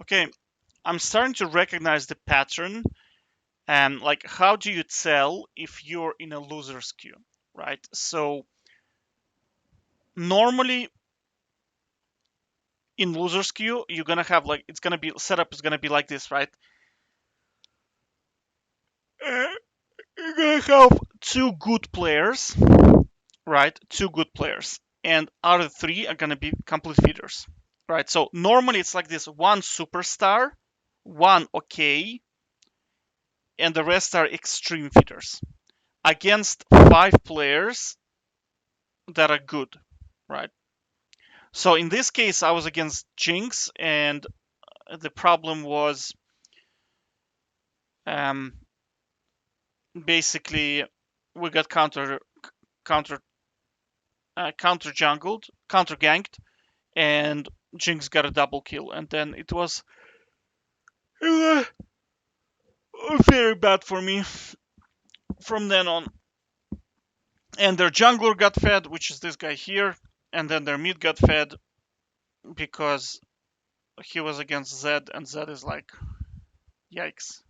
Okay, I'm starting to recognize the pattern. And like, how do you tell if you're in a loser's queue, right? So normally in loser's queue, you're gonna have like, it's gonna be setup is gonna be like this, right? You're gonna have two good players, right? Two good players, and out of three are gonna be complete feeders, right? So normally it's like this: one superstar, one okay, and the rest are extreme feeders against five players that are good, right? So in this case, I was against Jinx, and the problem was um, basically we got counter counter jungled, counter ganked, and Jinx got a double kill, and then it was very bad for me from then on. And their jungler got fed, which is this guy here, and then their mid got fed because he was against Zed, and Zed is like, yikes.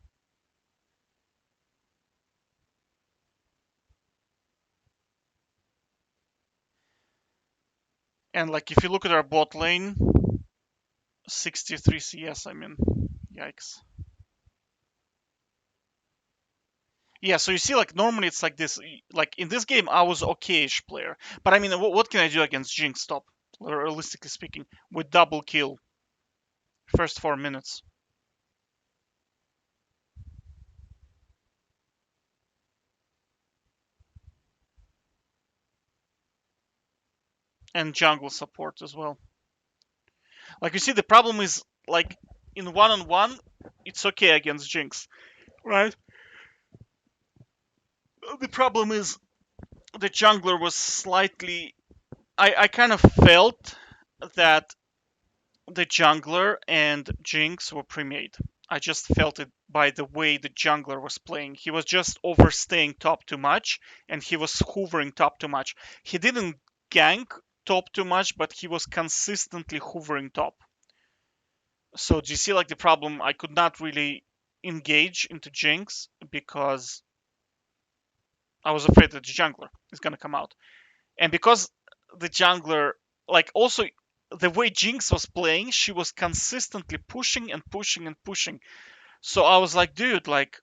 And like, if you look at our bot lane, 63 CS, I mean, yikes. Yeah, so you see, like, normally it's like this. Like, in this game, I was okay-ish player. But I mean, what can I do against Jinx top, realistically speaking, with double kill first 4 minutes? And jungle support as well. Like, you see, the problem is, like, in one-on-one, it's okay against Jinx, right? The problem is the jungler was slightly. I kind of felt that the jungler and Jinx were pre-made. I just felt it by the way the jungler was playing. He was just overstaying top too much, and he was hoovering top too much. He didn't gank top too much, but he was consistently hoovering top. So do you see like the problem? I could not really engage into Jinx because I was afraid that the jungler is gonna come out. And because the jungler, like, also the way Jinx was playing, she was consistently pushing and pushing and pushing. So I was like, dude, like,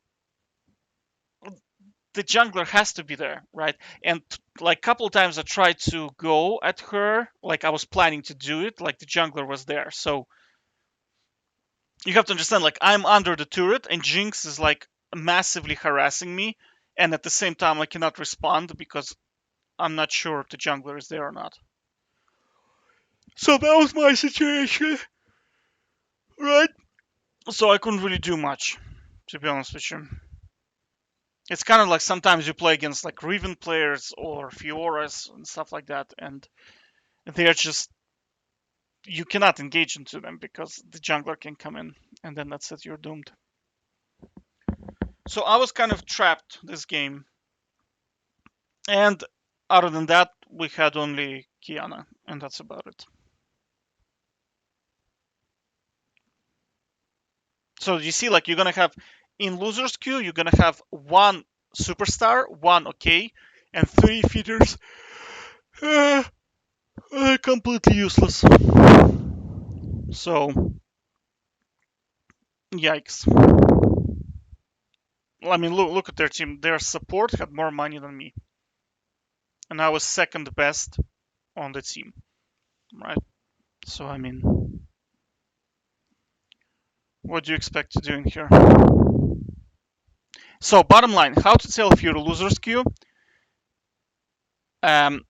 the jungler has to be there, right? And like, couple times I tried to go at her, like I was planning to do it, like the jungler was there. So you have to understand, like, I'm under the turret and Jinx is like massively harassing me, and at the same time I cannot respond because I'm not sure if the jungler is there or not. So that was my situation, right? So I couldn't really do much, to be honest with you. It's kind of like sometimes you play against like Riven players or Fioras and stuff like that, and they're just, you cannot engage into them because the jungler can come in, and then that's it, you're doomed. So I was kind of trapped this game, and other than that, we had only Kiana, and that's about it. So you see, like, you're gonna have in losers queue, you're gonna have one superstar, one okay, and three feeders. Uh, completely useless. So, yikes. I mean, look at their team. Their support had more money than me, and I was second best on the team, right? So, I mean, what do you expect to do in here? So, bottom line, how to tell if you're a loser's queue? Um,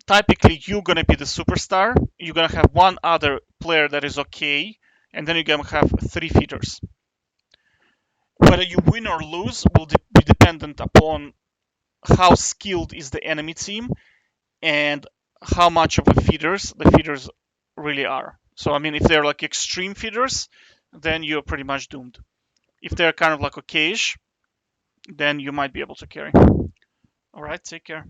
typically, you're gonna be the superstar. You're gonna have one other player that is okay, and then you're gonna have three feeders. Whether you win or lose will be dependent upon how skilled is the enemy team and how much of a feeders the feeders really are. So I mean, if they're like extreme feeders, then you're pretty much doomed. If they're kind of like okayish, then you might be able to carry. All right, take care.